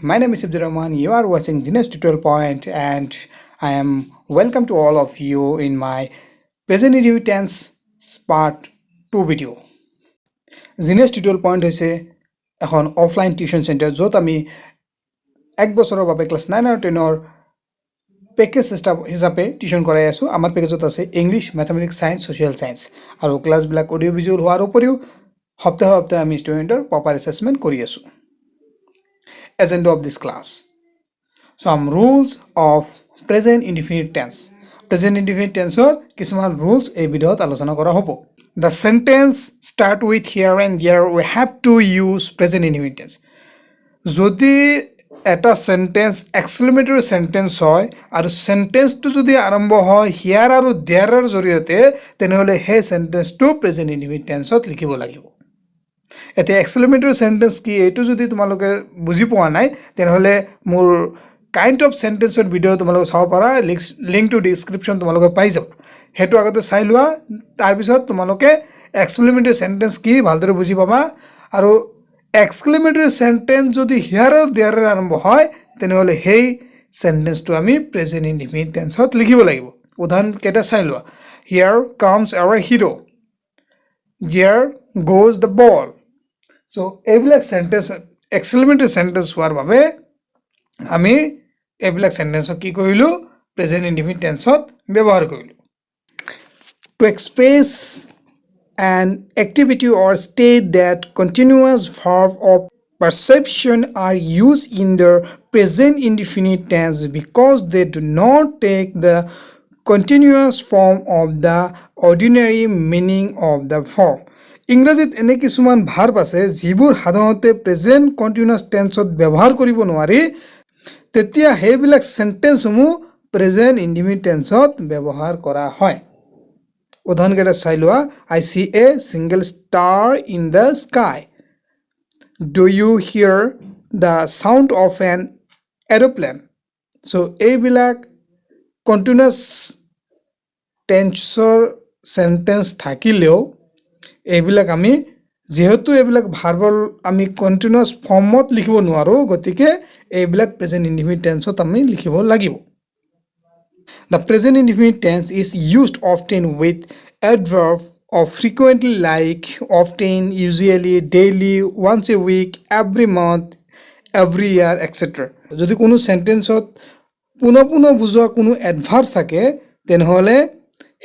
My name is Hifzur Rahman. You are watching Genius Tutorial Point, and I am welcome to all of you in my Present Indefinite Tense Part 2 video. Genius Tutorial Point হৈছে এখন offline tuition centre য'ত আমি এক বছৰৰ বাবে class 9 আৰু 10 ৰ package system হিচাপে টিউশন কৰাই আছো। আমাৰ পেকেজত আছে English, mathematics, science, social science আৰু ক্লাছবিলাক অডিও ভিজুৱেল হোৱাৰ উপৰিও সপ্তাহে সপ্তাহে আমি ষ্টুডেণ্টৰ প্ৰপাৰ এছেছমেণ্ট কৰি আছো। Agenda of this class: some rules of present indefinite tense. Present indefinite tense or কিছুমান rules এই ভিডিওত আলোচনা কৰা হ'ব। The sentence start with here and there. We have to use present indefinite tense. যদি এটা sentence exclamatory sentence হয় আৰু sentence টো যদি আৰম্ভ হয় here আৰু there ৰ জৰিয়তে তেনেহলে সেই sentence টো present indefinite tense ত লিখিব লাগিব। এটা এক্সক্লেমেটৰী সেন্টেন্স কি এটো যদি তোমালোকে বুজি পোৱা নাই তেনেহলে মোৰ কাইন্ড অফ সেন্টেন্সৰ ভিডিও তোমালোকে চাব পাৰা। লিংক টু ডেসক্ৰিপচন তোমালোকে পাই যাব। হেতু আগতে চাই লোৱা, তাৰ পিছত তোমালোকে এক্সক্লেমেটৰী সেন্টেন্স কি ভালদৰে বুজি পাবা। আৰু এক্সক্লেমেটৰী সেন্টেন্স যদি হিয়াৰ আৰু দেয়াৰ আৰম্ভ হয় তেনেহলে সেই সেন্টেন্সটো আমি প্ৰেজেন্ট ইনডিফিনিট টেন্সত লিখিব লাগিব। উদাহৰণ কেইটা চাই লোৱা। Here comes our hero. There goes the ball. So এইবিলাক সেন্টেন্স এক্সক্লেমেটৰী সেন্টেন্স হোৱাৰ বাবে আমি এইবিলাক সেন্টেন্সক কি কৰিলো প্ৰেজেন্ট ইনডিফিনিট টেন্সত ব্যৱহাৰ কৰিলো। To express an activity or state that continuous verb of perception are used in the present indefinite tense because they do not take the continuous form of the ordinary meaning of the verb. ইংৰাজীত এনে কিছুমান verb আছে যিবোৰ সাধাৰণতে present continuous টেন্সত ব্যৱহাৰ কৰিব নোৱাৰি, তেতিয়া হেবিলাক সেন্টেন্সসমূহ প্ৰেজেন্ট ইনডিফিনিট টেন্সত ব্যৱহাৰ কৰা হয়। উদাহৰণ কেইটা চাই লোৱা। I see a single star in the sky. Do you hear the sound of an aeroplane? So এইবিলাক কন্টিনিউয়াস টেন্সৰ সেন্টেন্স থাকিলেও এইবিলাক আমি যেহেতু এইবিলাক ভাৰ্বল আমি কন্টিনিউয়াস ফৰ্মত লিখিব নোৱাৰো, গতিকে এইবিলাক প্ৰেজেন্ট ইনডিফিনিট টেন্সত আমি লিখিব লাগিব। The present indefinite tense is used often with adverb of frequently like often, usually, daily, once a week, every month, every year, etc. যদি কোনো সেন্টেন্সত পুনঃ পুনঃ বুজোৱা কোনো এডভাৰ্ব থাকে তেনেহলে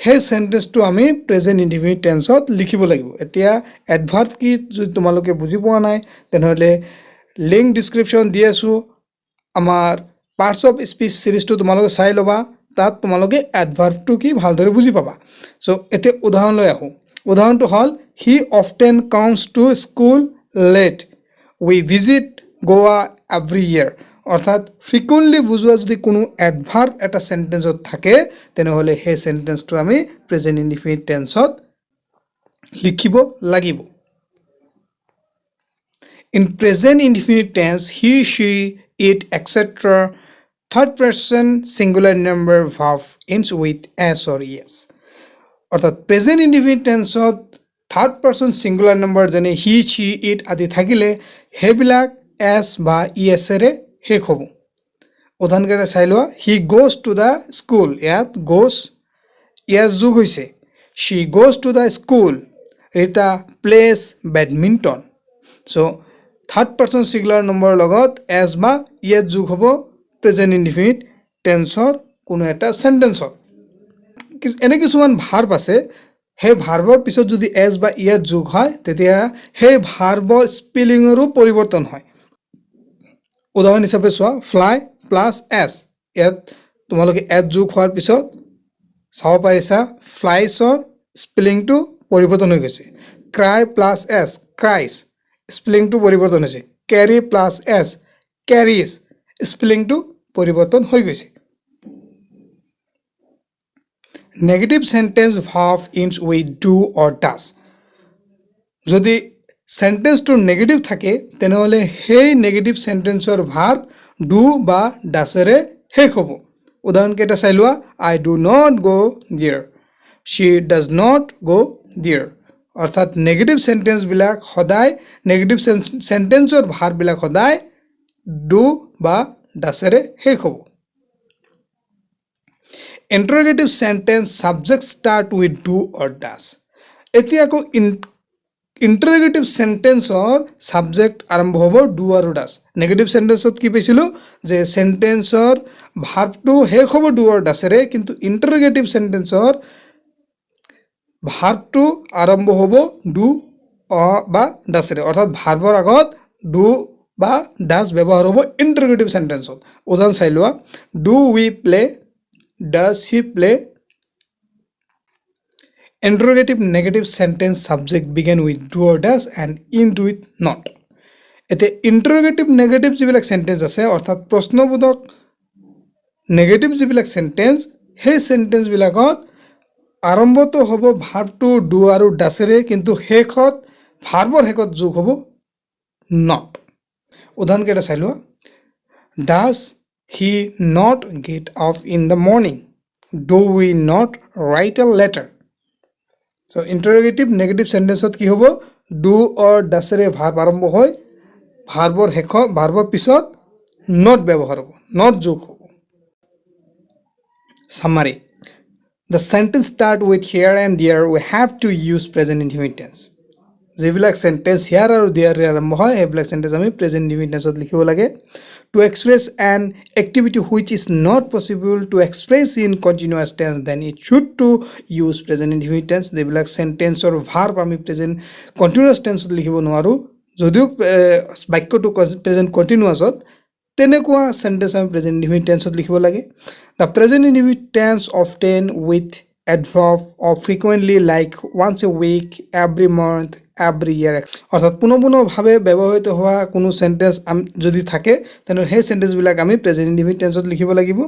সেই সেন্টেন্সটো আমি প্ৰেজেন্ট ইনডিফিনিট টেন্সত লিখিব লাগিব। এতিয়া এডভাৰ্ব কি যদি তোমালোকে বুজি পোৱা নাই তেনেহলে লিংক ডেসক্ৰিপচন দি আছো। আমাৰ পাৰ্টস অফ স্পিচ সিৰিজটো তোমালোকে চাই লবা, তাত তোমালোকে এডভাৰ্বটো কি ভালদৰে বুজি পাবা। সো এতে উদাহৰণ লৈ আহো। উদাহৰণটো হল he often comes to school late. We visit Goa every year. অৰ্থাৎ ফ্ৰিকুৱেন্টলি বুজোৱা যদি কোনো এডভাৰ্ব এটা সেন্টেন্সত থাকে তেনেহলে সেই সেন্টেন্সটো আমি প্ৰেজেন্ট ইনডিফিনিট টেন্সত লিখিব লাগিব। In present indefinite tense, he, she, it, etc. third person singular number verb ends with s or es. অৰ্থাৎ প্ৰেজেন্ট ইনডিফিনিট টেন্সত থাৰ্ড পাৰ্সন সিঙ্গুলার নাম্বার যেনে he, she, it আদি থাকিলে হেবিলাক s বা es ৰে শেষ হ'ব। উদাহৰণ কেইটা চাই লোৱা। he goes to the school. ইয়াত goes yes যোগ হৈছে। she goes to the school. Rita plays badminton. So third person singular number লগত s বা yes যোগ হ'ব প্ৰেজেন্ট ইনডিফিনিট টেন্সৰ কোনো এটা সেন্টেন্সত। এনে কিছুমান ভাৰ্ব আছে সেই ভাৰ্বৰ পিছত যদি s বা yes যোগ হয় তেতিয়া সেই ভাৰ্বৰ স্পেলিংৰো পৰিৱৰ্তন হয়। উদাহৰণ হিচাপে চোৱা fly plus s। ইয়াত তোমালোকে s যোগ হোৱাৰ পিছত চাব পাৰিছা ফ্লাইছৰ স্পেলিংটো পৰিৱৰ্তন হৈ গৈছে। cry plus s cries স্পেলিংটো পৰিৱৰ্তন হৈছে। carry plus s carries স্পেলিংটো পৰিৱৰ্তন হৈ গৈছে। Negative sentence verb ends with do or does. যদি সেন্টেন্সটো নেগেটিভ থাকে তেনেহলে সেই নেগেটিভ সেন্টেন্সৰ ভাৰ্ব do বা does ৰে শেষ হ'ব। উদাহৰণ কেইটা চাই লোৱা। I do not go there. She does not go there. অৰ্থাৎ নেগেটিভ সেন্টেন্স বিলাক সদায় নেগেটিভ সেন্টেন্সৰ ভাৰ্ব বিলাক সদায় ডু বা ডাছেৰে শেষ হ'ব interrogative sentence subject start with do or does এতিয়া আকৌ ইণ্টাৰগেটিভ সেন্টেন্সৰ সাবজেক্ট আৰম্ভ হ'ব ডু আৰু ডাছ নেগেটিভ সেন্টেন্সত কি পাইছিলোঁ যে সেন্টেন্সৰ ভাৰ্বটো শেষ হ'ব ডু অৰ ডাছেৰে কিন্তু ইণ্টাৰগেটিভ সেন্টেন্সৰ ভাৰ্বটো আৰম্ভ হ'ব ডু বা ডাছেৰে অৰ্থাৎ ভাৰ্বৰ আগত ডু বা ডাছ ব্যৱহাৰ হ'ব ইণ্টাৰগেটিভ সেন্টেন্সত উদাহৰণ চাই লোৱা do we play does he play Interrogative negative sentence subject begin with do or does and end with not. এতে interrogative negative যিবিলাক sentence আছে অৰ্থাৎ প্ৰশ্নবোধক negative যিবিলাক sentence সেই sentence বিলাকত আৰম্ভটো হ'ব ভাৰ্বটো do আৰু ডাছেৰে কিন্তু শেষত ভাৰ্বৰ শেষত যোগ হ'ব not. উদাহৰণ কেইটা চাই লোৱা Does he not get up in the morning? Do we not write a letter? So interrogative negative sentenceত কি হ'ব do or ডাছেৰে ভাৰ্ব আৰম্ভ হয় ভাৰ্বৰ পিছত not ব্যৱহাৰ হ'ব not যোগ হ'ব summary the sentence start with here and there we have to use present indefinite tense যিবিলাক sentence here আৰু there আৰম্ভ হয় সেইবিলাক sentence আমি present indefinite tenseত লিখিব লাগে to express an activity which is not possible to express in continuous tense then it should to use present indefinite tense যিবিলাক sentence or verb আমি present continuous tense লিখিব নোৱাৰো যদিও বাক্যটো present continuousত তেনেকুৱা sentence আমি present indefinite tense লিখিব লাগে the present indefinite tense often with adverb or frequently like once a week every month every year অৰ্থাৎ পুনঃপুনভাৱে ব্যৱহৃত হোৱা কোনো সেন্টেন্স যদি থাকে তেনে সেই সেন্টেন্স বিলাক আমি প্ৰেজেন্ট ইনডিফিনিট টেন্সত লিখিব লাগিব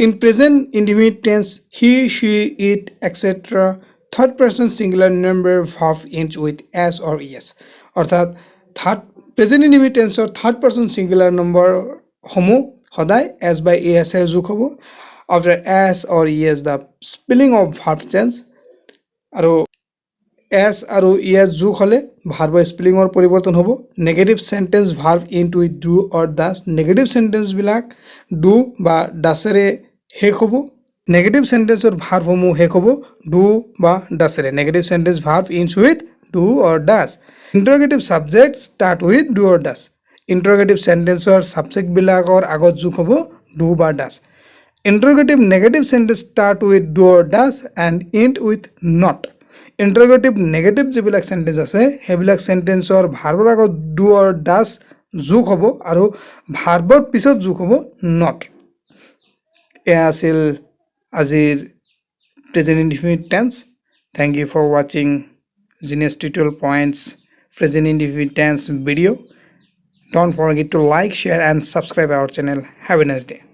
in present indefinite tense he she it etc third person singular number verb ends with s or es অৰ্থাৎ প্ৰেজেন্ট ইনডিফিনিট টেন্সৰ থাৰ্ড পাৰসন সিঙ্গুলাৰ নম্বৰ সমূহ সদায় s by es এ যোগ হ'ব after s or es the spelling of verb change আৰু s আৰু es যোগ হলে ভাৰ্বৰ স্পেলিংৰ পৰিৱৰ্তন হ'ব negative sentence verb into with do or does negative sentence বিলাক ডু বা ডাছেৰে শেষ হ'ব নেগেটিভ সেন্টেন্সৰ ভাৰ্বসমূহ শেষ হ'ব ডু বা ডাছেৰে negative sentence verb into with do or does interrogative subject start with do or does interrogative সেন্টেন্সৰ সাবজেক্ট বিলাকৰ আগত যোগ হ'ব ডু বা does interrogative negative sentence start with do or does and end with not interrogative negative যিবিলাক sentence আছে সেইবিলাক সেন্টেন্সৰ ভাৰ্বৰ আগত ডু অৰ ডাছ যোগ হ'ব আৰু ভাৰ্বৰ পিছত যোগ হ'ব নট এয়া আছিল আজিৰ present indefinite tense thank you for watching genius tutorial points present indefinite tense video' don't forget to like share and subscribe our channel have a nice day